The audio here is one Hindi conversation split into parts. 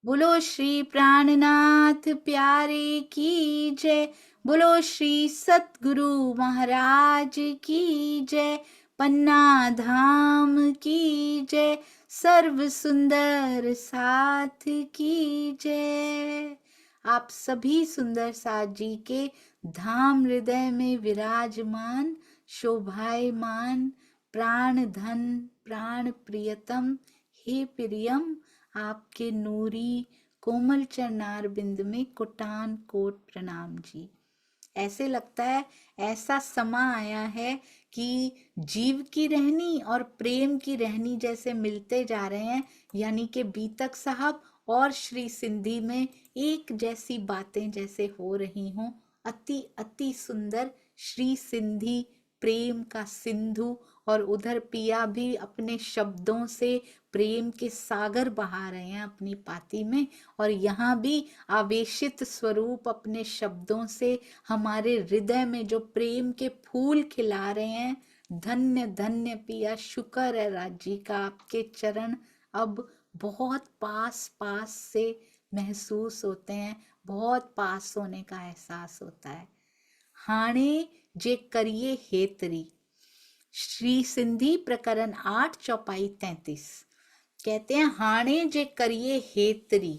बोलो श्री प्राणनाथ प्यारे की जय। बोलो श्री सतगुरु महाराज की जय। पन्ना धाम की जय। सर्व सुंदर साथ की जय। आप सभी सुंदर साथ जी के धाम हृदय में विराजमान शोभायमान प्राण धन प्राण प्रियतम हे प्रियम, आपके नूरी कोमल चरणार बिंद में कोटान कोट प्रणाम जी। ऐसे लगता है ऐसा समा आया है कि जीव की रहनी और प्रेम की रहनी जैसे मिलते जा रहे हैं, यानी कि बीतक साहब और श्री सिंधी में एक जैसी बातें जैसे हो रही हों। अति अति सुंदर श्री सिंधी प्रेम का सिंधु, और उधर पिया भी अपने शब्दों से प्रेम के सागर बहा रहे हैं अपनी पाती में, और यहाँ भी आवेशित स्वरूप अपने शब्दों से हमारे हृदय में जो प्रेम के फूल खिला रहे हैं। धन्य धन्य पिया, शुक्र है राजी का, आपके चरण अब बहुत पास पास से महसूस होते हैं, बहुत पास होने का एहसास होता है। हाणे जे करिए हेतरी, श्री सिंधी प्रकरण 8 चौपाई 33 कहते हैं, हाणे जे करिए हेतरी।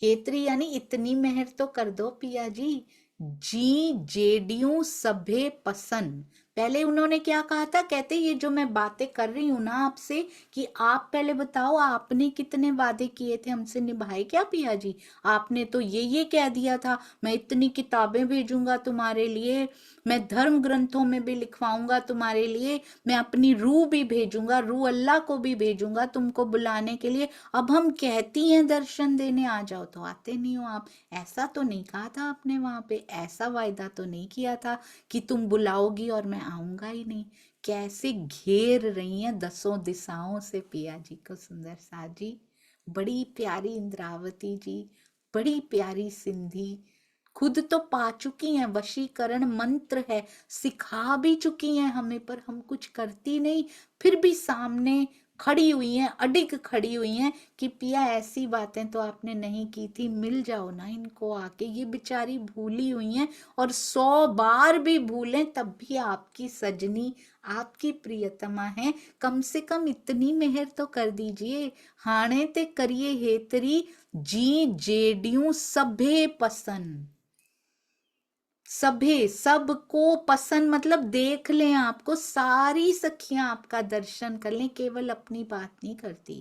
हेतरी यानी इतनी मेहर तो कर दो पिया जी। जी जेडियों सभे पसंद। पहले उन्होंने क्या कहा था, कहते ये जो मैं बातें कर रही हूं ना आपसे, कि आप पहले बताओ आपने कितने वादे किए थे हमसे, निभाए क्या पिया जी? आपने तो ये कह दिया था मैं इतनी किताबें भेजूंगा तुम्हारे लिए, मैं धर्म ग्रंथों में भी लिखवाऊंगा तुम्हारे लिए, मैं अपनी रूह भी भेजूंगा, रूह अल्लाह को भी भेजूंगा तुमको बुलाने के लिए। अब हम कहती हैं दर्शन देने आ जाओ तो आते नहीं हो आप। ऐसा तो नहीं कहा था आपने वहां पे, ऐसा वायदा तो नहीं किया था कि तुम बुलाओगी और मैं आऊंगा ही नहीं। कैसे घेर रही हैं दसों दिशाओं से पिया जी को सुंदर सा जी। बड़ी प्यारी इंद्रावती जी, बड़ी प्यारी सिंधी, खुद तो पा चुकी हैं, वशीकरण मंत्र है, सिखा भी चुकी हैं हमें, पर हम कुछ करती नहीं। फिर भी सामने खड़ी हुई हैं, अडिग खड़ी हुई हैं कि पिया ऐसी बातें तो आपने नहीं की थी, मिल जाओ ना इनको आके। ये बेचारी भूली हुई हैं, और 100 बार भी भूलें तब भी आपकी सजनी, आपकी प्रियतमा है। कम से कम इतनी मेहर तो कर दीजिए। हाणे ते करिए हेतरी, जी जेडियों सभे पसंद। सभे, सबको पसंद मतलब देख लें आपको, सारी सखियां आपका दर्शन कर लें, केवल अपनी बात नहीं करती।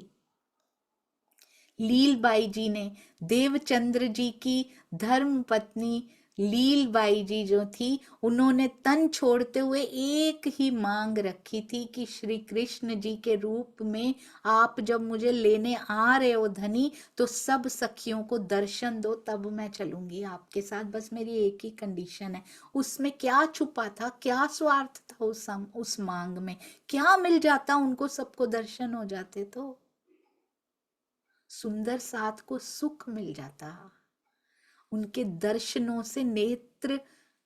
लीलबाई जी ने, देवचंद्र जी की धर्म पत्नी लीलबाई जी जो थी, उन्होंने तन छोड़ते हुए एक ही मांग रखी थी कि श्री कृष्ण जी के रूप में आप जब मुझे लेने आ रहे हो धनी, तो सब सखियों को दर्शन दो, तब मैं चलूंगी आपके साथ। बस मेरी एक ही कंडीशन है। उसमें क्या छुपा था, क्या स्वार्थ था उस मांग में? क्या मिल जाता उनको, सबको दर्शन हो जाते तो? सुंदर साथ को सुख मिल जाता, उनके दर्शनों से नेत्र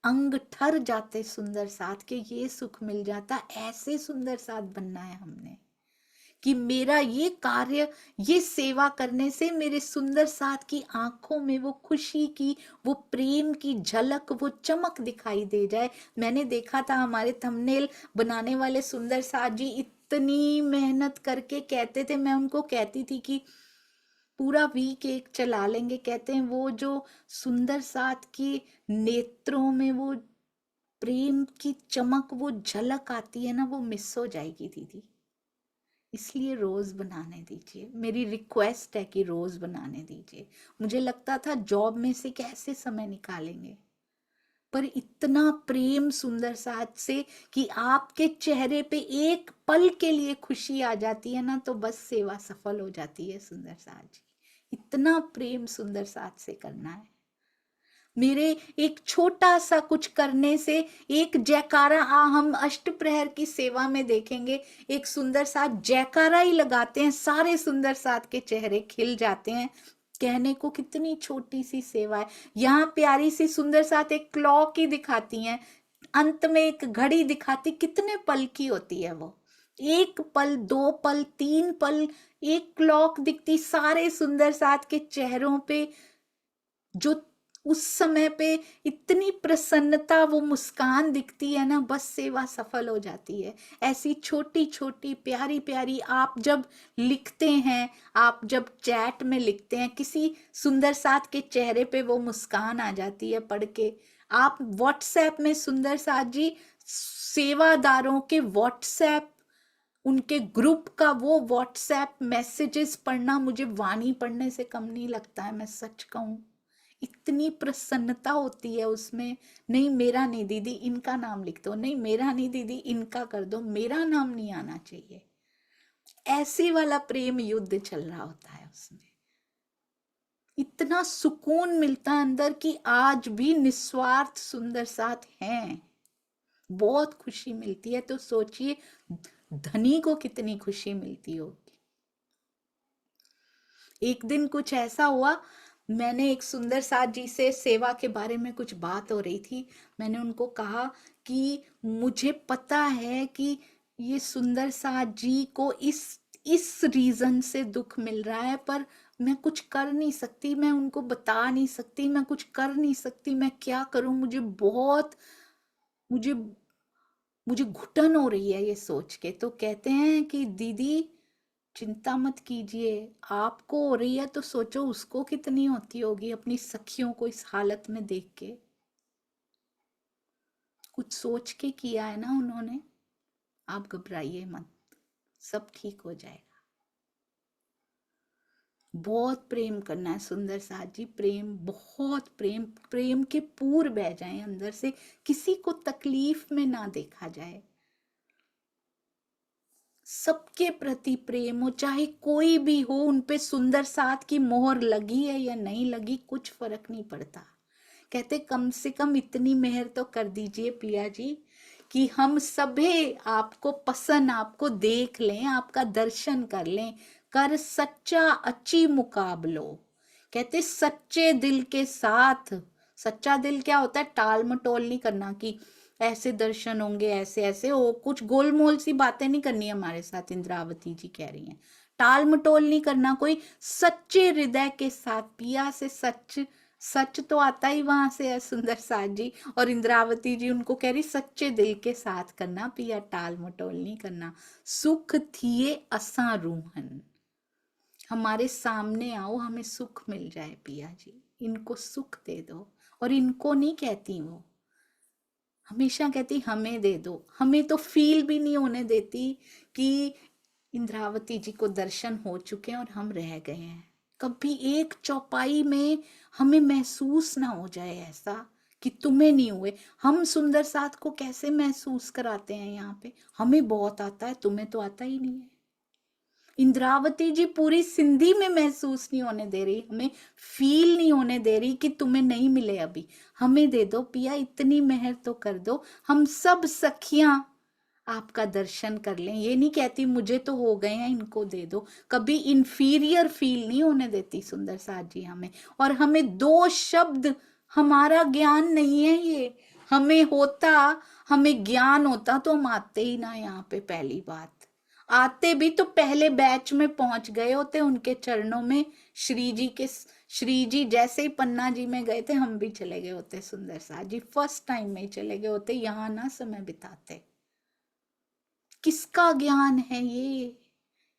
अंग ठर जाते सुंदर साथ के, ये सुख मिल जाता। ऐसे सुंदर साथ बनना है हमने कि मेरा ये कार्य, ये सेवा करने से मेरे सुंदर साथ की आंखों में वो खुशी की, वो प्रेम की झलक, वो चमक दिखाई दे जाए। मैंने देखा था हमारे थंबनेल बनाने वाले सुंदर साथ जी इतनी मेहनत करके कहते थे, मैं उनको कहती थी कि पूरा वीक एक चला लेंगे, कहते हैं वो जो सुंदर साथ की नेत्रों में वो प्रेम की चमक, वो झलक आती है ना, वो मिस हो जाएगी दीदी। इसलिए रोज बनाने दीजिए, मेरी रिक्वेस्ट है कि रोज बनाने दीजिए। मुझे लगता था जॉब में से कैसे समय निकालेंगे, पर इतना प्रेम सुंदर साथ से कि आपके चेहरे पे एक पल के लिए खुशी आ जाती है ना, तो बस सेवा सफल हो जाती है सुंदर साथ जी। इतना प्रेम सुंदर साथ से करना है। मेरे एक छोटा सा कुछ करने से, एक जयकारा, हम अष्ट प्रहर की सेवा में देखेंगे, एक सुंदर साथ जयकारा ही लगाते हैं, सारे सुंदर साथ के चेहरे खिल जाते हैं। कहने को कितनी छोटी सी सेवा है। यहाँ प्यारी सी सुंदर साथ एक क्लॉक ही दिखाती हैं, अंत में एक घड़ी दिखाती, कितने पल की होती है वो, एक पल, 2 पल, 3 पल, एक क्लॉक दिखती, सारे सुंदर साथ के चेहरों पे जो उस समय पे इतनी प्रसन्नता, वो मुस्कान दिखती है ना, बस सेवा सफल हो जाती है। ऐसी छोटी छोटी प्यारी प्यारी आप जब लिखते हैं, आप जब चैट में लिखते हैं, किसी सुंदर साथ के चेहरे पे वो मुस्कान आ जाती है पढ़ के। आप व्हाट्सएप में सुंदर साथ जी सेवादारों के व्हाट्सएप, उनके ग्रुप का वो व्हाट्सएप मैसेजेस पढ़ना मुझे वाणी पढ़ने से कम नहीं लगता है, मैं सच कहूं। इतनी प्रसन्नता होती है उसमें। नहीं मेरा नहीं दीदी, इनका नाम लिख दो, नहीं मेरा नहीं दीदी, इनका कर दो, मेरा नाम नहीं आना चाहिए। ऐसे वाला प्रेम युद्ध चल रहा होता है उसमें। इतना सुकून मिलता है अंदर कि आज भी निस्वार्थ सुंदर साथ हैं, बहुत खुशी मिलती है। तो सोचिए धनी को कितनी खुशी मिलती होगी। एक दिन कुछ ऐसा हुआ, मैंने एक सुंदर साथ जी से सेवा के बारे में कुछ बात हो रही थी। मैंने उनको कहा कि मुझे पता है कि ये सुंदर साथ जी को इस रीजन से दुख मिल रहा है, पर मैं कुछ कर नहीं सकती, मैं उनको बता नहीं सकती, मैं कुछ कर नहीं सकती, मैं क्या करूं, मुझे मुझे घुटन हो रही है ये सोच के। तो कहते हैं कि दीदी चिंता मत कीजिए, आपको हो रही है तो सोचो उसको कितनी होती होगी अपनी सखियों को इस हालत में देख के। कुछ सोच के किया है ना उन्होंने। आप घबराइए मत, सब ठीक हो जाएगा। बहुत प्रेम करना है सुंदर साथ जी, प्रेम, बहुत प्रेम, प्रेम के पूर बह जाए अंदर से, किसी को तकलीफ में ना देखा जाए, सबके प्रति प्रेम हो, चाहे कोई भी हो, उनपे सुंदर साथ की मोहर लगी है या नहीं लगी कुछ फर्क नहीं पड़ता। कहते कम से कम इतनी मेहर तो कर दीजिए पिया जी कि हम सभी आपको पसंद, आपको देख लें, आपका दर्शन कर लें, कर सच्चा अच्छी मुकाबलो। कहते सच्चे दिल के साथ। सच्चा दिल क्या होता है, टाल मटोल नहीं करना कि ऐसे दर्शन होंगे, ऐसे ऐसे हो, कुछ गोलमोल सी बातें नहीं करनी हमारे साथ। इंद्रावती जी कह रही हैं टाल मटोल नहीं करना, कोई सच्चे हृदय के साथ। पिया से सच, सच तो आता ही वहां से है सुंदर साथ जी, और इंद्रावती जी उनको कह रही सच्चे दिल के साथ करना पिया, टाल मटोल नहीं करना। सुख थिए असा रूहन, हमारे सामने आओ, हमें सुख मिल जाए पिया जी, इनको सुख दे दो। और इनको नहीं कहती वो, हमेशा कहती हमें दे दो। हमें तो फील भी नहीं होने देती कि इंद्रावती जी को दर्शन हो चुके हैं और हम रह गए हैं। कभी एक चौपाई में हमें महसूस ना हो जाए ऐसा कि तुम्हें नहीं हुए। हम सुंदर साथ को कैसे महसूस कराते हैं यहाँ पे, हमें बहुत आता है, तुम्हें तो आता ही नहीं है। इंद्रावती जी पूरी सिंधी में महसूस नहीं होने दे रही, हमें फील नहीं होने दे रही कि तुम्हें नहीं मिले अभी, हमें दे दो पिया, इतनी मेहर तो कर दो, हम सब सखियां आपका दर्शन कर लें। ये नहीं कहती मुझे तो हो गए हैं इनको दे दो, कभी इंफीरियर फील नहीं होने देती सुंदर साथ जी हमें। और हमें दो शब्द, हमारा ज्ञान नहीं है ये, हमें होता, हमें ज्ञान होता तो हम आते ही ना यहाँ पे। पहली बात, आते भी तो पहले बैच में पहुंच गए होते उनके चरणों में। श्री जी जैसे ही पन्ना जी में गए थे, हम भी चले गए होते सुंदर साथ जी, फर्स्ट टाइम में ही चले गए होते, यहाँ ना समय बिताते। किसका ज्ञान है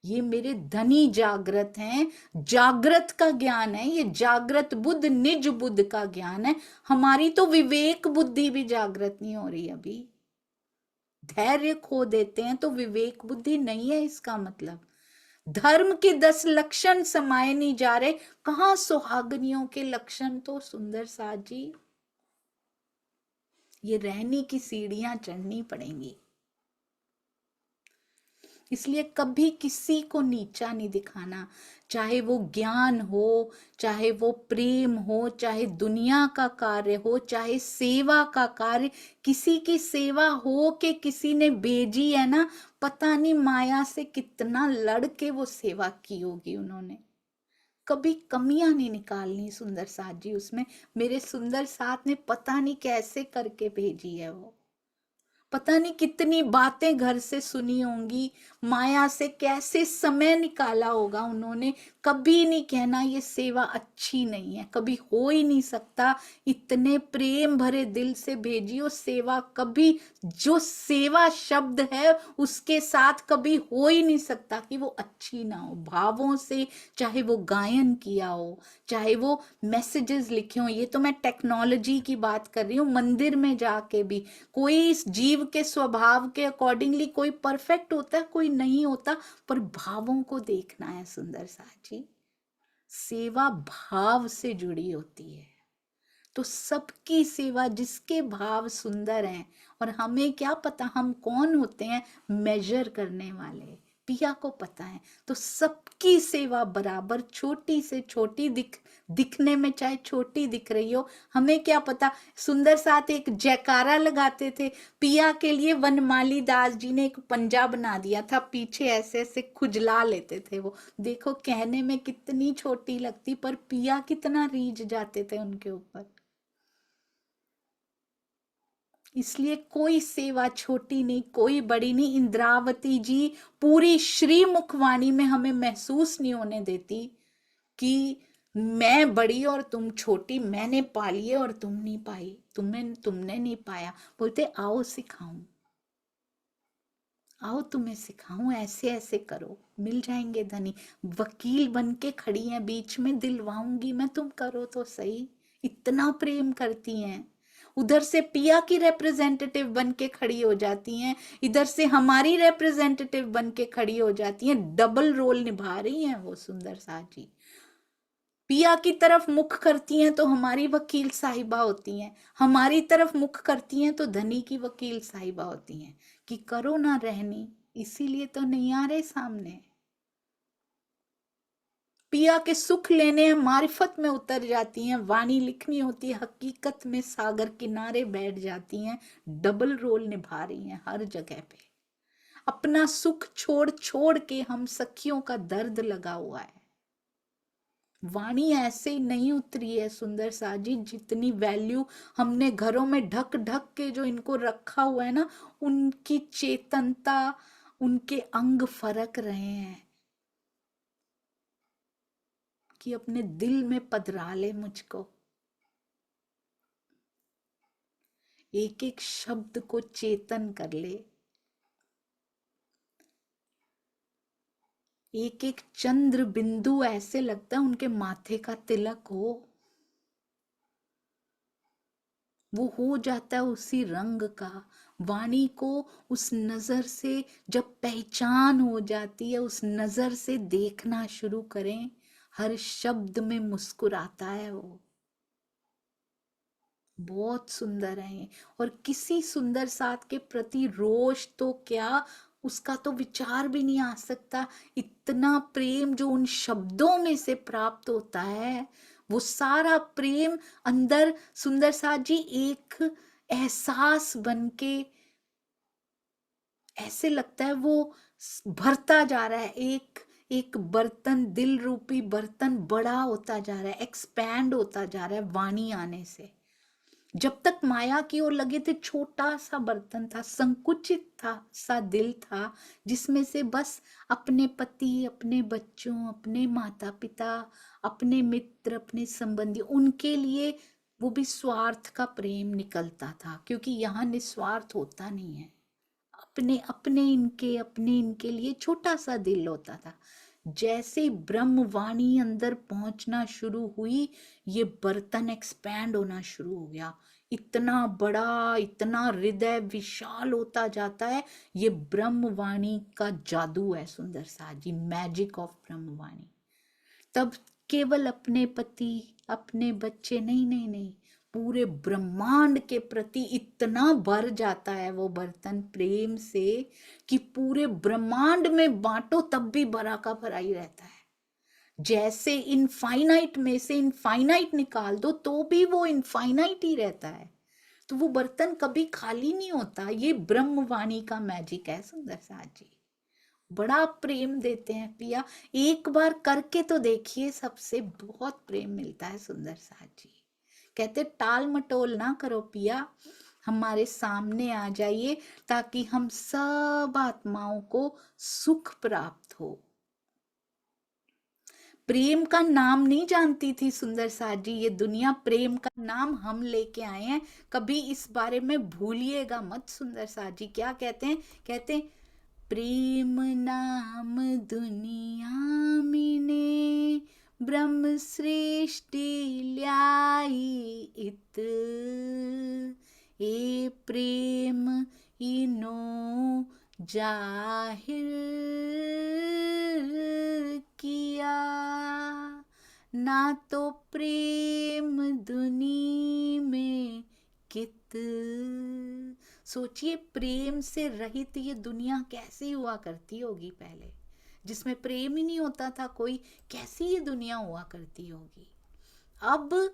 ये मेरे धनी जागृत हैं, जागृत का ज्ञान है ये, जागृत बुद्ध निज बुद्ध का ज्ञान है। हमारी तो विवेक बुद्धि भी जागृत नहीं हो रही अभी। धैर्य खो देते हैं तो विवेक बुद्धि नहीं है इसका मतलब। धर्म के 10 लक्षण समाये नहीं जा रहे, कहां सुहागनियों के लक्षण। तो सुंदर साथ जी ये रहने की सीढ़ियां चढ़नी पड़ेंगी। इसलिए कभी किसी को नीचा नहीं दिखाना, चाहे वो ज्ञान हो, चाहे वो प्रेम हो, चाहे दुनिया का कार्य हो, चाहे सेवा का कार्य। किसी की सेवा हो के किसी ने भेजी है ना, पता नहीं माया से कितना लड़ के वो सेवा की होगी उन्होंने। कभी कमियां नहीं निकालनी सुंदर साथ जी उसमें। मेरे सुंदर साथ ने पता नहीं कैसे करके भेजी है वो। पता नहीं कितनी बातें घर से सुनी होंगी, माया से कैसे समय निकाला होगा उन्होंने। कभी नहीं कहना ये सेवा अच्छी नहीं है, कभी हो ही नहीं सकता। इतने प्रेम भरे दिल से भेजियो सेवा, कभी जो सेवा शब्द है उसके साथ कभी हो ही नहीं सकता कि वो अच्छी ना हो। भावों से, चाहे वो गायन किया हो, चाहे वो मैसेजेस लिखे हो, ये तो मैं टेक्नोलॉजी की बात कर रही हूँ। मंदिर में जाके भी कोई इस जीव के स्वभाव के अकॉर्डिंगली कोई परफेक्ट होता है, कोई नहीं होता, पर भावों को देखना है सुंदर साथ जी। सेवा भाव से जुड़ी होती है, तो सबकी सेवा जिसके भाव सुंदर हैं। और हमें क्या पता हम कौन होते हैं मेजर करने वाले, पिया को पता है। तो सबकी सेवा बराबर, छोटी से छोटी दिखने में चाहे छोटी दिख रही हो, हमें क्या पता। सुंदर साथ एक जयकारा लगाते थे पिया के लिए, वनमाली दास जी ने एक पंजा बना दिया था, पीछे ऐसे ऐसे खुजला लेते थे वो। देखो कहने में कितनी छोटी लगती, पर पिया कितना रीझ जाते थे उनके ऊपर। इसलिए कोई सेवा छोटी नहीं, कोई बड़ी नहीं। इंद्रावती जी पूरी श्री मुखवाणी में हमें महसूस नहीं होने देती कि मैं बड़ी और तुम छोटी, मैंने पा लिए और तुम नहीं पाई, तुमने नहीं पाया। बोलते आओ सिखाऊं, आओ तुम्हें सिखाऊं, ऐसे ऐसे करो, मिल जाएंगे धनी। वकील बन के खड़ी हैं बीच में, दिलवाऊंगी मैं, तुम करो तो सही। इतना प्रेम करती हैं। उधर से पिया की रिप्रेजेंटेटिव बन के खड़ी हो जाती हैं, इधर से हमारी रिप्रेजेंटेटिव बन के खड़ी हो जाती हैं। डबल रोल निभा रही हैं वो सुंदर सा जी। पिया की तरफ मुख करती हैं तो हमारी वकील साहिबा होती हैं, हमारी तरफ मुख करती हैं तो धनी की वकील साहिबा होती हैं कि करो ना रहनी, इसीलिए तो नहीं आ रहे सामने। पिया के सुख लेने हैं, मारिफत में उतर जाती हैं, वाणी लिखनी होती है, हकीकत में सागर किनारे बैठ जाती हैं। डबल रोल निभा रही हैं हर जगह पे। अपना सुख छोड़ छोड़ के हम सखियों का दर्द लगा हुआ है। वाणी ऐसे ही नहीं उतरी है सुंदर सा जी, जितनी वैल्यू हमने घरों में ढक ढक के जो इनको रखा हुआ है ना, उनकी चेतनता, उनके अंग फरक रहे हैं कि अपने दिल में पधरा ले मुझको। एक एक शब्द को चेतन कर ले, एक एक चंद्र बिंदु ऐसे लगता है उनके माथे का तिलक हो, वो हो जाता है उसी रंग का। वाणी को उस नजर से जब पहचान हो जाती है, उस नजर से देखना शुरू करें, हर शब्द में मुस्कुराता है वो। बहुत सुंदर है ये। और किसी सुंदर साथ के प्रति रोष तो क्या, उसका तो विचार भी नहीं आ सकता। इतना प्रेम जो उन शब्दों में से प्राप्त होता है, वो सारा प्रेम अंदर सुंदर साथ जी एक एहसास बन के ऐसे लगता है वो भरता जा रहा है। एक एक बर्तन, दिल रूपी बर्तन बड़ा होता जा रहा है, एक्सपैंड होता जा रहा है वाणी आने से। जब तक माया की ओर लगे थे, छोटा सा बर्तन था, संकुचित था सा दिल था, जिसमें से बस अपने पति, अपने बच्चों, अपने माता पिता, अपने मित्र, अपने संबंधी, उनके लिए वो भी स्वार्थ का प्रेम निकलता था, क्योंकि यहाँ निस्वार्थ होता नहीं है। अपने अपने इनके लिए छोटा सा दिल होता था। जैसे ब्रह्म वाणी अंदर पहुंचना शुरू हुई, ये बर्तन एक्सपैंड होना शुरू हो गया। इतना बड़ा, इतना हृदय विशाल होता जाता है। ये ब्रह्म वाणी का जादू है सुंदर सा जी, मैजिक ऑफ ब्रह्म वाणी। तब केवल अपने पति, अपने बच्चे नहीं नहीं नहीं, पूरे ब्रह्मांड के प्रति इतना भर जाता है वो बर्तन प्रेम से कि पूरे ब्रह्मांड में बांटो तब भी भरा का भरा ही रहता है। जैसे इनफाइनाइट में से इनफाइनाइट निकाल दो तो भी वो इनफाइनाइट ही रहता है। तो वो बर्तन कभी खाली नहीं होता। ये ब्रह्मवाणी का मैजिक है सुंदर साथ जी। बड़ा प्रेम देते हैं पिया, एक बार करके तो देखिए, सबसे बहुत प्रेम मिलता है सुंदर साथ जी। कहते टाल मटोल ना करो पिया, हमारे सामने आ जाइए ताकि हम सब आत्माओं को सुख प्राप्त हो। प्रेम का नाम नहीं जानती थी सुंदर साथ जी ये दुनिया, प्रेम का नाम हम लेके आए हैं। कभी इस बारे में भूलिएगा मत सुंदर साथ जी। क्या कहते हैं? कहते हैं प्रेम नाम दुनिया मिने ब्रह्म सृष्टि ल्याई इत, ए प्रेम इनो जाहिर किया, ना तो प्रेम दुनी में कित। सोचिए प्रेम से रहित ये दुनिया कैसी हुआ करती होगी पहले, जिसमें प्रेम ही नहीं होता था कोई, कैसी ये दुनिया हुआ करती होगी। अब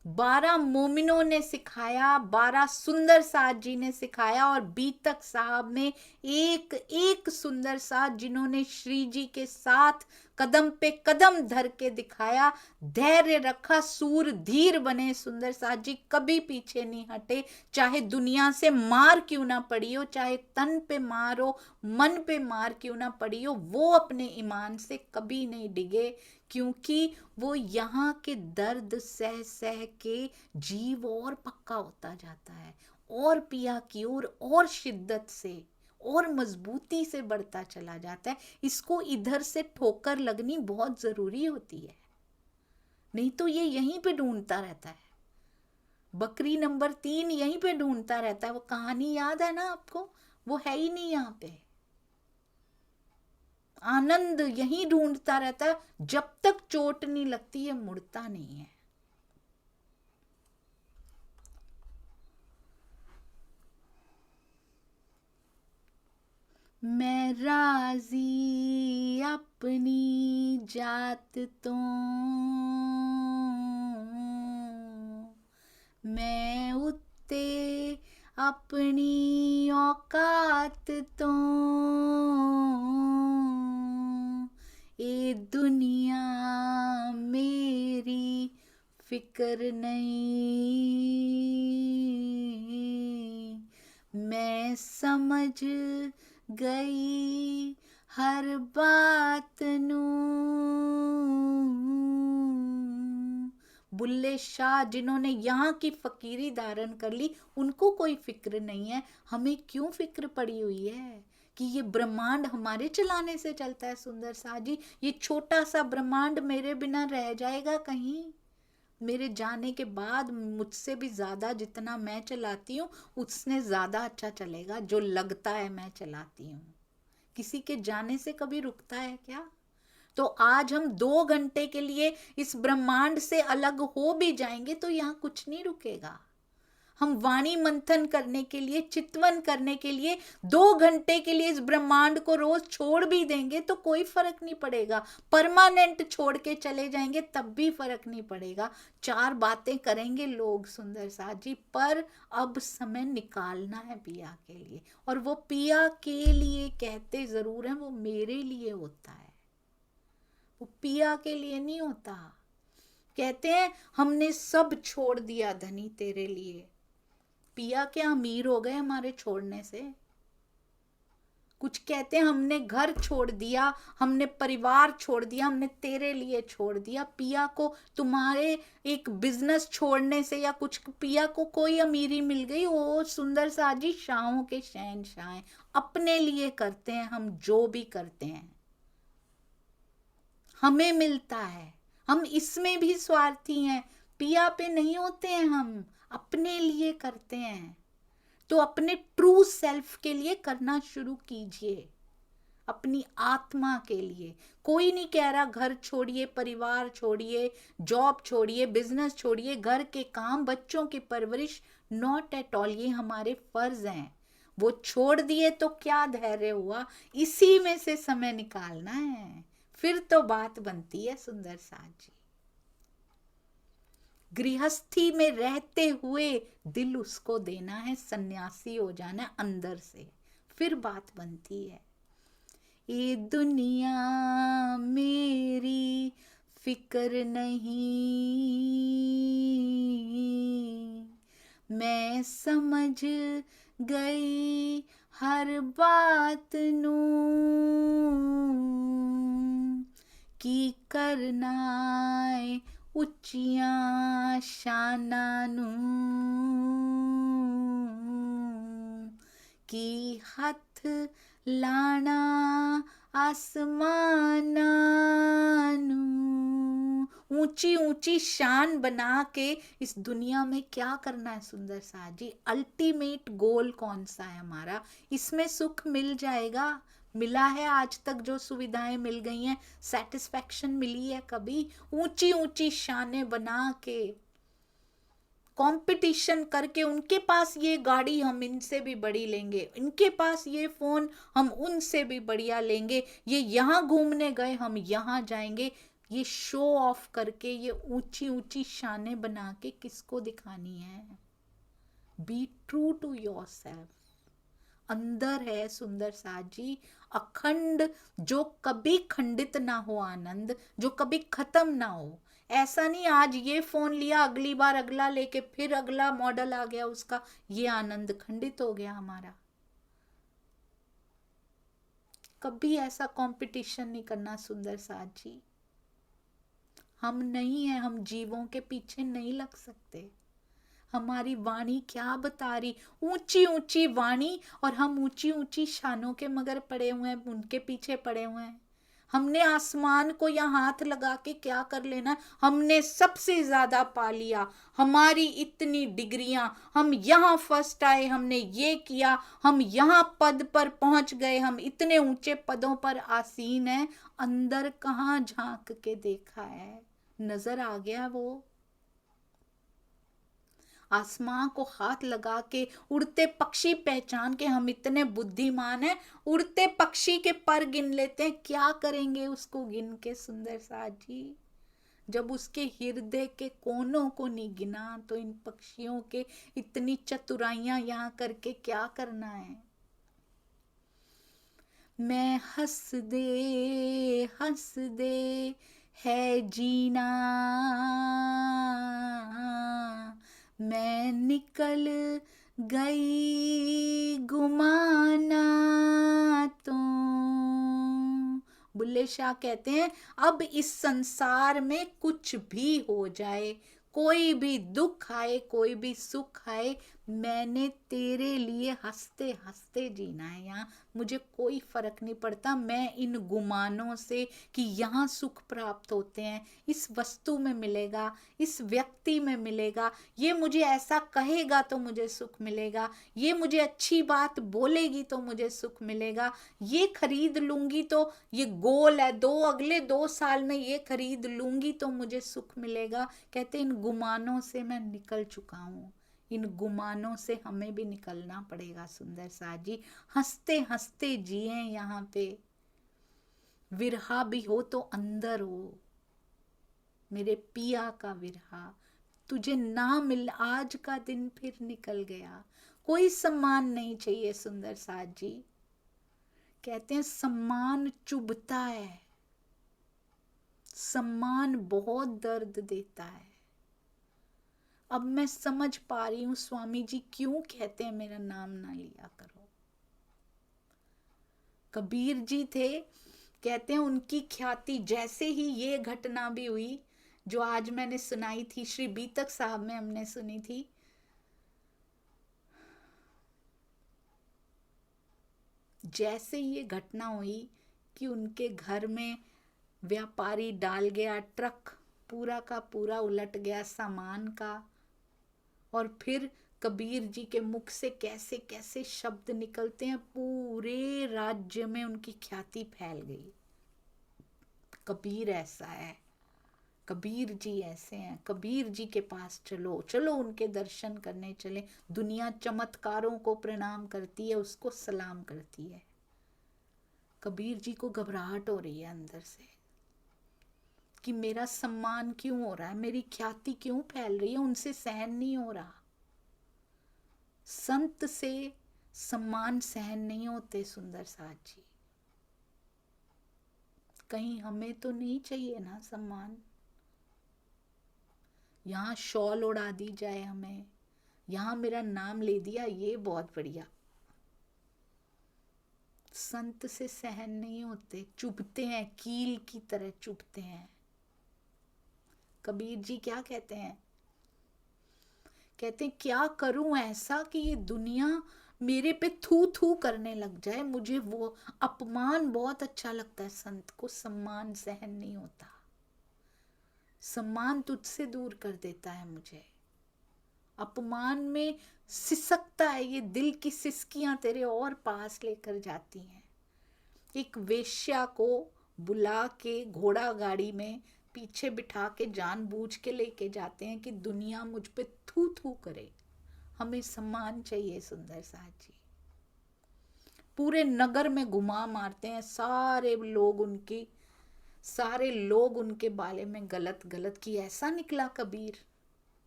12 मोमिनों ने सिखाया, 12 सुंदर साथ जी ने सिखाया, और बीतक साहब ने एक एक सुंदर साथ जिन्होंने श्री जी के साथ कदम पे कदम धर के दिखाया, धैर्य रखा, सूर धीर बने सुंदर साथ जी, कभी पीछे नहीं हटे। चाहे दुनिया से मार क्यों ना पड़ी हो, चाहे तन पे मार हो, मन पे मार क्यों ना पड़ी हो, वो अपने ईमान से कभी नहीं डिगे, क्योंकि वो यहाँ के दर्द सह सह के जीव और पक्का होता जाता है, और पिया की और शिद्दत से और मजबूती से बढ़ता चला जाता है। इसको इधर से ठोकर लगनी बहुत जरूरी होती है, नहीं तो ये यहीं पे ढूंढता रहता है। बकरी नंबर 3 यहीं पे ढूंढता रहता है। वो कहानी याद है ना आपको? वो है ही नहीं यहाँ पे। आनंद यहीं ढूंढता रहता है, जब तक चोट नहीं लगती है मुड़ता नहीं है। मैं राजी अपनी जात तो, मैं उत्ते अपनी औकात तो, ये दुनिया मेरी फिक्र नहीं, मैं समझ गई हर बात नू। बुल्ले शाह जिन्होंने यहाँ की फकीरी धारण कर ली, उनको कोई फिक्र नहीं है। हमें क्यों फिक्र पड़ी हुई है कि ये ब्रह्मांड हमारे चलाने से चलता है? सुंदर साथ जी, ये छोटा सा ब्रह्मांड मेरे बिना रह जाएगा कहीं? मेरे जाने के बाद मुझसे भी ज्यादा जितना मैं चलाती हूँ उसने ज्यादा अच्छा चलेगा, जो लगता है मैं चलाती हूँ। किसी के जाने से कभी रुकता है क्या? तो आज हम 2 घंटे के लिए इस ब्रह्मांड से अलग हो भी जाएंगे तो यहाँ कुछ नहीं रुकेगा। हम वाणी मंथन करने के लिए, चितवन करने के लिए 2 घंटे के लिए इस ब्रह्मांड को रोज छोड़ भी देंगे तो कोई फर्क नहीं पड़ेगा। परमानेंट छोड़ के चले जाएंगे तब भी फर्क नहीं पड़ेगा। 4 बातें करेंगे लोग सुंदर साथ जी, पर अब समय निकालना है पिया के लिए। और वो पिया के लिए कहते जरूर हैं, वो मेरे लिए होता है, वो पिया के लिए नहीं होता। कहते हैं हमने सब छोड़ दिया धनी तेरे लिए। पिया क्या अमीर हो गए हमारे छोड़ने से? कुछ कहते हैं हमने घर छोड़ दिया, हमने परिवार छोड़ दिया, हमने तेरे लिए छोड़ दिया। पिया को तुम्हारे एक बिजनेस छोड़ने से या कुछ, पिया को कोई अमीरी मिल गई? वो सुंदर साथ जी शाहों के शहंशाह हैं। अपने लिए करते हैं हम जो भी करते हैं, हमें मिलता है। हम इसमें भी स्वार्थी हैं, पिया पे नहीं होते हैं, हम अपने लिए करते हैं। तो अपने ट्रू सेल्फ के लिए करना शुरू कीजिए, अपनी आत्मा के लिए। कोई नहीं कह रहा घर छोड़िए, परिवार छोड़िए, जॉब छोड़िए, बिजनेस छोड़िए, घर के काम, बच्चों की परवरिश, नॉट एट ऑल। ये हमारे फर्ज हैं, वो छोड़ दिए तो क्या धैर्य हुआ? इसी में से समय निकालना है, फिर तो बात बनती है सुंदर साथ जी। गृहस्थी में रहते हुए दिल उसको देना है, सन्यासी हो जाना है अंदर से, फिर बात बनती है। ये दुनिया मेरी फिक्र नहीं, मैं समझ गई हर बात नू की करना है ਉੱਚੀਆਂ ਸ਼ਾਨਾਂ ਨੂੰ ਕੀ ਹੱਥ ਲਾਣਾ आसमाना नू। ऊंची ऊंची शान बना के इस दुनिया में क्या करना है सुंदर सा जी? अल्टीमेट गोल कौन सा है हमारा? इसमें सुख मिल जाएगा? मिला है आज तक जो सुविधाएं मिल गई हैं, सेटिस्फैक्शन मिली है कभी? ऊंची ऊंची शानें बना के, कंपटीशन करके, उनके पास ये गाड़ी हम इनसे भी बड़ी लेंगे, इनके पास ये फोन हम उनसे भी बढ़िया लेंगे, ये यहाँ घूमने गए हम यहाँ जाएंगे, ये शो ऑफ करके, ये ऊंची ऊंची शानें बना के किसको दिखानी है? Be true to yourself. अंदर है सुंदर सा जी अखंड, जो कभी खंडित ना हो आनंद, जो कभी खत्म ना हो। ऐसा नहीं आज ये फोन लिया, अगली बार अगला लेके, फिर अगला मॉडल आ गया उसका, ये आनंद खंडित हो गया हमारा। कभी ऐसा कंपटीशन नहीं करना सुंदर सा जी। हम नहीं है, हम जीवों के पीछे नहीं लग सकते। हमारी वाणी क्या बता रही? ऊंची ऊंची वाणी, और हम ऊंची ऊंची शानों के मगर पड़े हुए हैं, उनके पीछे पड़े हुए हैं। हमने आसमान को या हाथ लगा के क्या कर लेना? हमने सबसे ज्यादा पा लिया, हमारी इतनी डिग्रियां, हम यहाँ फर्स्ट आए, हमने ये किया, हम यहाँ पद पर पहुंच गए, हम इतने ऊंचे पदों पर आसीन हैं। अंदर कहाँ झांक के देखा है? नजर आ गया वो? आसमां को हाथ लगा के, उड़ते पक्षी पहचान के हम इतने बुद्धिमान हैं, उड़ते पक्षी के पर गिन लेते हैं। क्या करेंगे उसको गिन के सुंदर सा जी? जब उसके हृदय के कोनों को नहीं गिना, तो इन पक्षियों के इतनी चतुराइयां यहाँ करके क्या करना है? मैं हंस दे है जीना, मैं निकल गई गुमाना तो। बुल्ले शाह कहते हैं अब इस संसार में कुछ भी हो जाए, कोई भी दुख आए, कोई भी सुख आए, मैंने तेरे लिए हंसते हंसते जीना है यहाँ। मुझे कोई फर्क नहीं पड़ता, मैं इन गुमानों से कि यहाँ सुख प्राप्त होते हैं, इस वस्तु में मिलेगा, इस व्यक्ति में मिलेगा, ये मुझे ऐसा कहेगा तो मुझे सुख मिलेगा, ये मुझे अच्छी बात बोलेगी तो मुझे सुख मिलेगा, ये खरीद लूंगी तो, ये गोल है, अगले 2 साल में ये खरीद लूंगी तो मुझे सुख मिलेगा। कहते इन गुमानों से मैं निकल चुका हूँ, इन गुमानों से हमें भी निकलना पड़ेगा सुंदर सा जी। हंसते हंसते जिए यहाँ पे, विरहा भी हो तो अंदर हो, मेरे पिया का विरहा, तुझे ना मिल आज का दिन फिर निकल गया। कोई सम्मान नहीं चाहिए सुंदर सा जी। कहते हैं सम्मान चुभता है, सम्मान बहुत दर्द देता है। अब मैं समझ पा रही हूं स्वामी जी क्यों कहते हैं मेरा नाम ना लिया करो। कबीर जी थे, कहते हैं उनकी ख्याति, जैसे ही ये घटना भी हुई जो आज मैंने सुनाई थी, श्री बीतक साहब में हमने सुनी थी, जैसे ये घटना हुई कि उनके घर में व्यापारी डाल गया, ट्रक पूरा का पूरा उलट गया सामान का, और फिर कबीर जी के मुख से कैसे कैसे शब्द निकलते हैं, पूरे राज्य में उनकी ख्याति फैल गई। कबीर ऐसा है, कबीर जी ऐसे हैं, कबीर जी के पास चलो, चलो उनके दर्शन करने चले। दुनिया चमत्कारों को प्रणाम करती है, उसको सलाम करती है। कबीर जी को घबराहट हो रही है अंदर से कि मेरा सम्मान क्यों हो रहा है, मेरी ख्याति क्यों फैल रही है, उनसे सहन नहीं हो रहा। संत से सम्मान सहन नहीं होते सुंदर साथ जी। कहीं हमें तो नहीं चाहिए ना सम्मान? यहाँ शॉल उड़ा दी जाए हमें, यहाँ मेरा नाम ले दिया, ये बहुत बढ़िया। संत से सहन नहीं होते, चुभते हैं, कील की तरह चुभते हैं। कबीर जी क्या कहते हैं? कहते हैं क्या करूं ऐसा कि ये दुनिया मेरे पे थू थू करने लग जाए। मुझे वो अपमान बहुत अच्छा लगता है, संत को सम्मान सहन नहीं होता। सम्मान तुझसे दूर कर देता है मुझे, अपमान में सिसकता है, ये दिल की सिसकियां तेरे और पास लेकर जाती हैं। एक वेश्या को बुला के घोड़ा गाड़ी में पीछे बिठा के जानबूझ के लेके जाते हैं कि दुनिया मुझ पे थू थू करे। हमें सम्मान चाहिए सुंदर साथ जी। पूरे नगर में घुमा मारते हैं, सारे लोग उनके बारे में गलत गलत कि ऐसा निकला कबीर,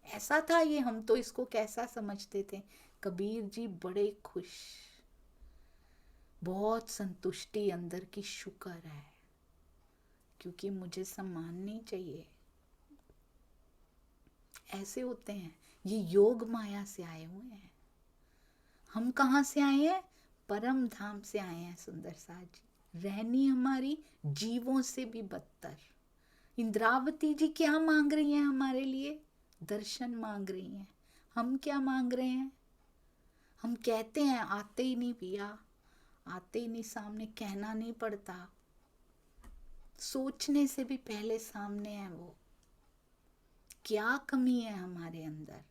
ऐसा था ये, हम तो इसको कैसा समझते थे। कबीर जी बड़े खुश, बहुत संतुष्टि अंदर की शुक्र है, क्योंकि मुझे सम्मान नहीं चाहिए। ऐसे होते हैं, ये योग माया से आए हुए हैं। हम कहाँ से आए हैं? परम धाम से आए हैं सुंदर साथ जी। रहनी हमारी जीवों से भी बदतर। इंद्रावती जी क्या मांग रही हैं हमारे लिए? दर्शन मांग रही हैं। हम क्या मांग रहे हैं? हम कहते हैं आते ही नहीं पिया, आते ही नहीं सामने, कहना नहीं पड़ता, सोचने से भी पहले सामने है वो। क्या कमी है हमारे अंदर?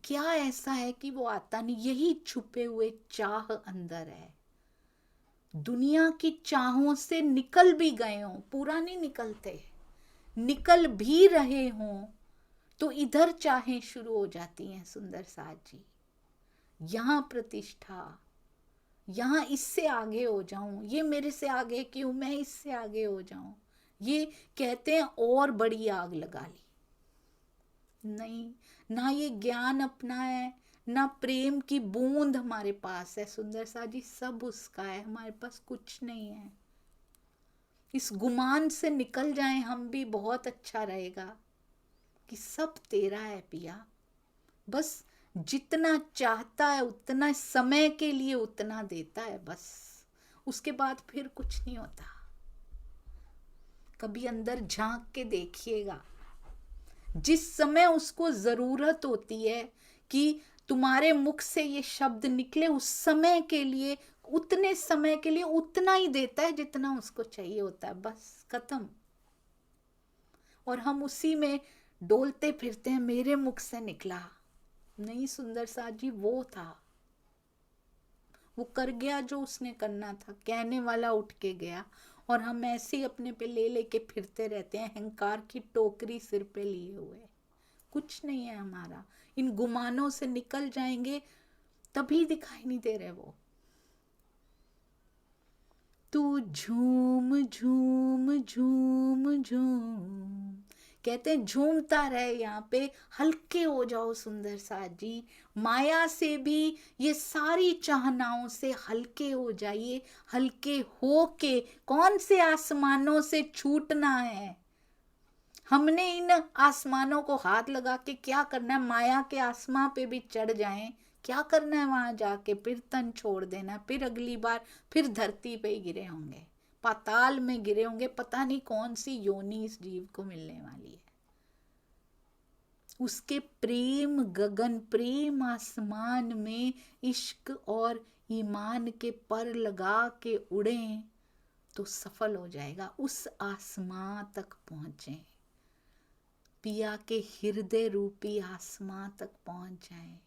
क्या ऐसा है कि वो आता नहीं? यही छुपे हुए चाह अंदर है। दुनिया की चाहों से निकल भी गए हों, पूरा नहीं निकलते, निकल भी रहे हों तो इधर चाहें शुरू हो जाती हैं सुंदर साथ जी। यहाँ प्रतिष्ठा, यहाँ इससे आगे हो जाऊं, ये मेरे से आगे क्यों, मैं इससे आगे हो जाऊं। ये कहते हैं और बड़ी आग लगा ली। नहीं, ना ये ज्ञान अपना है, ना प्रेम की बूंद हमारे पास है सुंदर सा जी। सब उसका है, हमारे पास कुछ नहीं है। इस गुमान से निकल जाएं हम भी, बहुत अच्छा रहेगा कि सब तेरा है पिया। बस जितना चाहता है उतना, समय के लिए उतना देता है, बस उसके बाद फिर कुछ नहीं होता। कभी अंदर झांक के देखिएगा, जिस समय उसको जरूरत होती है कि तुम्हारे मुख से ये शब्द निकले, उस समय के लिए, उतने समय के लिए उतना ही देता है जितना उसको चाहिए होता है, बस खत्म। और हम उसी में डोलते फिरते हैं, मेरे मुख से निकला नहीं सुंदर साथ जी, वो था, वो कर गया जो उसने करना था, कहने वाला उठ के गया। और हम ऐसे ही अपने पे ले लेके फिरते रहते हैं, अहंकार की टोकरी सिर पे लिए हुए, कुछ नहीं है हमारा। इन गुमानों से निकल जाएंगे तभी दिखाई नहीं दे रहे वो। तू झूम झूम झूम झूम, कहते हैं झूमता रहे, यहाँ पे हल्के हो जाओ सुंदर साथ जी। माया से भी, ये सारी चाहनाओं से हल्के हो जाइए। हल्के हो के कौन से आसमानों से छूटना है? हमने इन आसमानों को हाथ लगा के क्या करना है? माया के आसमां पे भी चढ़ जाएं, क्या करना है? वहां जाके फिर तन छोड़ देना, फिर अगली बार फिर धरती पे ही गिरे होंगे, पाताल में गिरे होंगे, पता नहीं कौन सी योनि इस जीव को मिलने वाली है। उसके प्रेम गगन, प्रेम आसमान में इश्क और ईमान के पर लगा के उड़ें तो सफल हो जाएगा। उस आसमां तक पहुंचे, पिया के हृदय रूपी आसमां तक पहुंच जाए।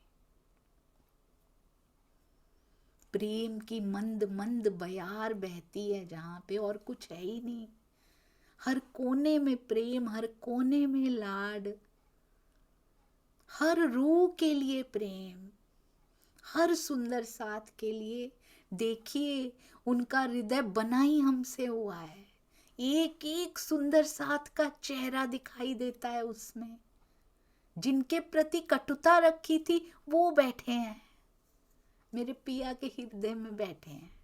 प्रेम की मंद मंद बयार बहती है जहां पे, और कुछ है ही नहीं। हर कोने में प्रेम, हर कोने में लाड, हर रूह के लिए प्रेम, हर सुंदर साथ के लिए। देखिए उनका हृदय बना ही हमसे हुआ है, एक एक सुंदर साथ का चेहरा दिखाई देता है उसमें। जिनके प्रति कटुता रखी थी वो बैठे हैं, मेरे पिया के हृदय में बैठे हैं।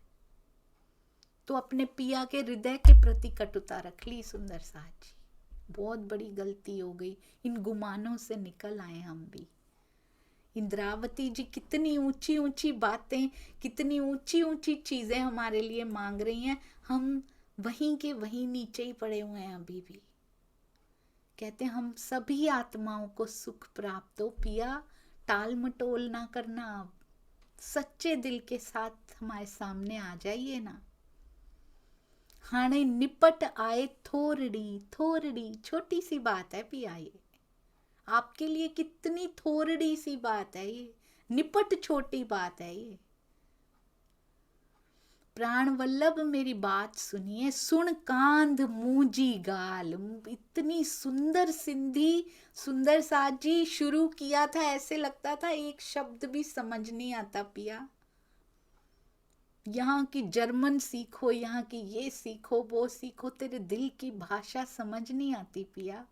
तो अपने पिया के हृदय के प्रति कटुता रख ली सुंदर साथ जी, बहुत बड़ी गलती हो गई, इन गुमानों से निकल आए हम भी। इंद्रावती जी कितनी ऊंची ऊंची बातें, कितनी ऊंची ऊंची चीजें हमारे लिए मांग रही हैं, हम वहीं के वहीं नीचे ही पड़े हुए हैं अभी भी। कहते हैं हम सभी आत्माओं को सुख प्राप्त हो, पिया टाल मटोल ना करना, अब सच्चे दिल के साथ हमारे सामने आ जाइए ना। हाणे निपट आए थोरड़ी थोरड़ी, छोटी सी बात है पिया, ये आपके लिए कितनी थोरड़ी सी बात है, ये निपट छोटी बात है ये। प्राण वल्लभ मेरी बात सुनिए, सुन कांध मूंजी गाल। इतनी सुंदर सिंधी सुंदर साथ जी शुरू किया था, ऐसे लगता था एक शब्द भी समझ नहीं आता पिया। यहाँ की जर्मन सीखो, यहाँ की ये सीखो वो सीखो, तेरे दिल की भाषा समझ नहीं आती पिया।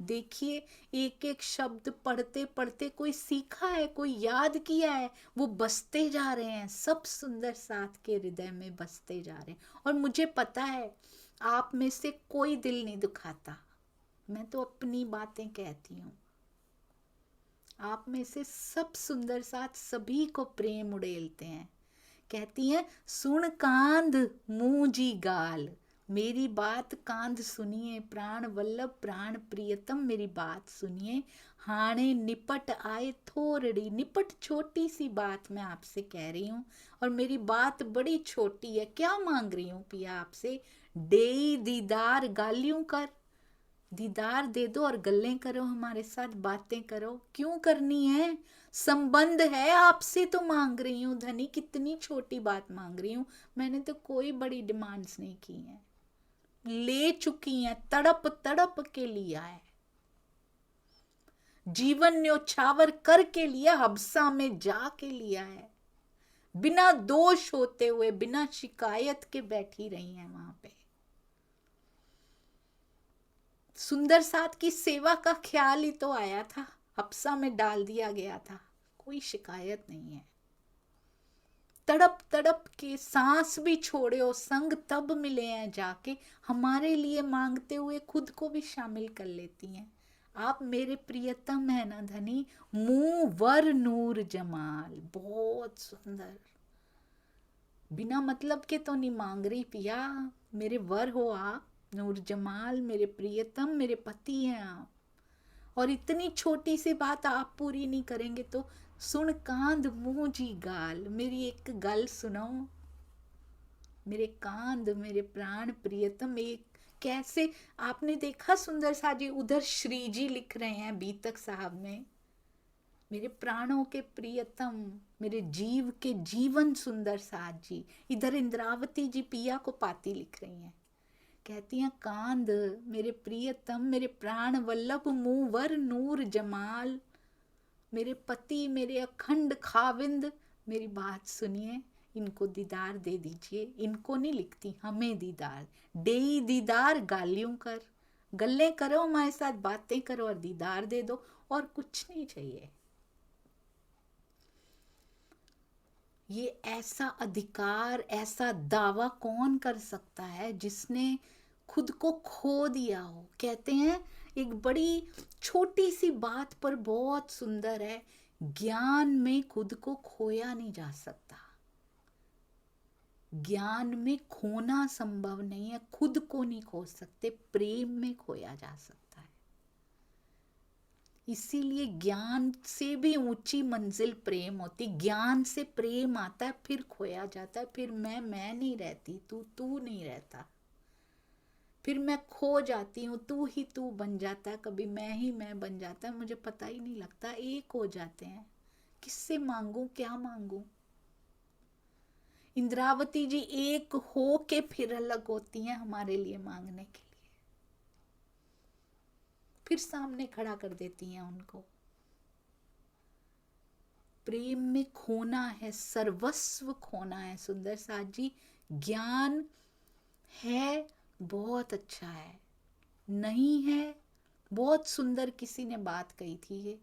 देखिए एक एक शब्द पढ़ते पढ़ते कोई सीखा है, कोई याद किया है, वो बसते जा रहे हैं, सब सुंदर साथ के हृदय में बसते जा रहे हैं। और मुझे पता है आप में से कोई दिल नहीं दुखाता, मैं तो अपनी बातें कहती हूँ। आप में से सब सुंदर साथ सभी को प्रेम उड़ेलते हैं। कहती हैं सुन कांध मूंजी गाल, मेरी बात कांध सुनिए, प्राण वल्लभ प्राण प्रियतम मेरी बात सुनिए। हाणे निपट आए थोरड़ी, निपट छोटी सी बात मैं आपसे कह रही हूँ, और मेरी बात बड़ी छोटी है। क्या मांग रही हूँ पिया आपसे? डेई दीदार गालियों कर, दीदार दे दो और गल्लें करो, हमारे साथ बातें करो। क्यों करनी है? संबंध है आपसे तो मांग रही हूँ धनी, कितनी छोटी बात मांग रही हूँ। मैंने तो कोई बड़ी डिमांड्स नहीं की हैं, ले चुकी हैं, तड़प तड़प के लिया है, जीवन न्योछावर करके लिया, हबसा में जाके लिया है, बिना दोष होते हुए बिना शिकायत के बैठी रही हैं वहां पे। सुंदर साथ की सेवा का ख्याल ही तो आया था, हफ्सा में डाल दिया गया था, कोई शिकायत नहीं है। तड़प तड़प के सांस भी छोड़े हो, संग तब मिले हैं जाके, हमारे लिए मांगते हुए खुद को भी शामिल कर लेती हैं। आप मेरे प्रियतम है ना धनी, मुंह वर नूर जमाल, बहुत सुंदर। बिना मतलब के तो नहीं मांग रही पिया, मेरे वर हो आप, नूर जमाल, मेरे प्रियतम, मेरे पति हैं आप। और इतनी छोटी सी बात आप पूरी नहीं करेंगे तो सुन कांध मुंह जी गाल, मेरी एक गल सुनो, मेरे कांध, मेरे प्राण प्रियतम। एक कैसे आपने देखा सुंदर सा जी, उधर श्री जी लिख रहे हैं बीतक साहब में, मेरे प्राणों के प्रियतम, मेरे जीव के जीवन सुंदर साथ जी। इधर इंद्रावती जी पिया को पाती लिख रही हैं, कहती हैं कांध मेरे प्रियतम, मेरे प्राण वल्लभ, मुंवर नूर जमाल, मेरे पति, मेरे अखंड खाविंद, मेरी बात सुनिए, इनको दीदार दे दीजिए। इनको नहीं लिखती, हमें दीदार, डेई दीदार गालियों कर, गल्लें करो हमारे साथ, बातें करो और दीदार दे दो, और कुछ नहीं चाहिए। ये ऐसा अधिकार, ऐसा दावा कौन कर सकता है जिसने खुद को खो दिया हो? कहते हैं एक बड़ी छोटी सी बात पर बहुत सुंदर है, ज्ञान में खुद को खोया नहीं जा सकता, ज्ञान में खोना संभव नहीं है, खुद को नहीं खो सकते, प्रेम में खोया जा सकता है। इसीलिए ज्ञान से भी ऊंची मंजिल प्रेम होती, ज्ञान से प्रेम आता है, फिर खोया जाता है, फिर मैं नहीं रहती, तू नहीं रहता, फिर मैं खो जाती हूँ, तू ही तू बन जाता है, कभी मैं ही मैं बन जाता है, मुझे पता ही नहीं लगता, एक हो जाते हैं। किससे मांगू, क्या मांगू? इंद्रावती जी एक हो के फिर अलग होती हैं हमारे लिए मांगने के लिए, फिर सामने खड़ा कर देती हैं उनको। प्रेम में खोना है, सर्वस्व खोना है सुंदर साथ जी। ज्ञान है बहुत अच्छा है, नहीं है बहुत सुंदर, किसी ने बात कही थी ये,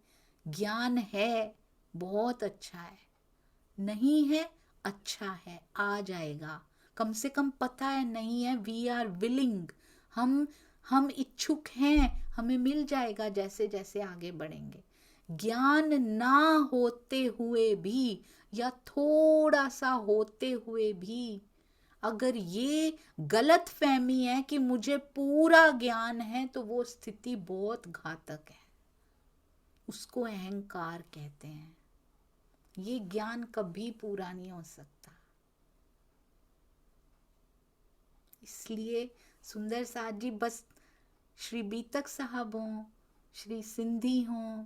ज्ञान है बहुत अच्छा है, नहीं है अच्छा है, आ जाएगा, कम से कम पता है नहीं है, वी आर विलिंग, हम हम इच्छुक हैं, हमें मिल जाएगा जैसे जैसे आगे बढ़ेंगे। ज्ञान ना होते हुए भी या थोड़ा सा होते हुए भी अगर ये गलत फहमी है कि मुझे पूरा ज्ञान है, तो वो स्थिति बहुत घातक है। उसको अहंकार कहते हैं। ये ज्ञान कभी पूरा नहीं हो सकता। इसलिए सुंदर साथ जी बस श्री बीतक साहब हों, श्री सिंधी हों,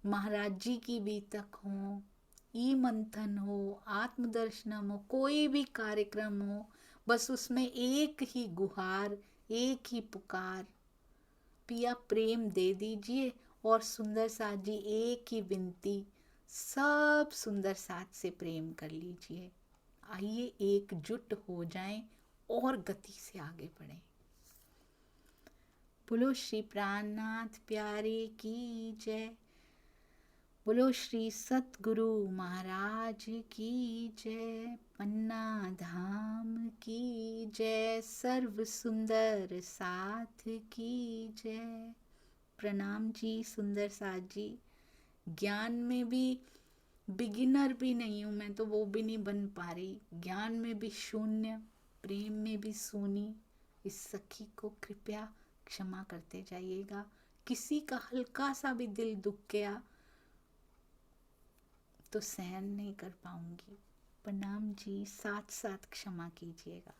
महाराज जी की बीतक हो, ई मंथन हो, आत्मदर्शनम हो, कोई भी कार्यक्रम हो, बस उसमें एक ही गुहार, एक ही पुकार, पिया प्रेम दे दीजिए। और सुंदर साथ जी एक ही विनती, सब सुंदर साथ से प्रेम कर लीजिए। आइए एकजुट हो जाएं और गति से आगे बढ़ें। बोलो श्री प्राणनाथ प्यारे की जय। बोलो श्री सतगुरु महाराज की जय। पन्ना धाम की जय। सर्व सुंदर साथ की जय। प्रणाम जी सुंदर साथ जी। ज्ञान में भी बिगिनर भी नहीं हूँ मैं, तो वो भी नहीं बन पा रही। ज्ञान में भी शून्य, प्रेम में भी सूनी। इस सखी को कृपया क्षमा करते जाइएगा। किसी का हल्का सा भी दिल दुख गया तो सहन नहीं कर पाऊंगी। प्रणाम जी, साथ साथ क्षमा कीजिएगा।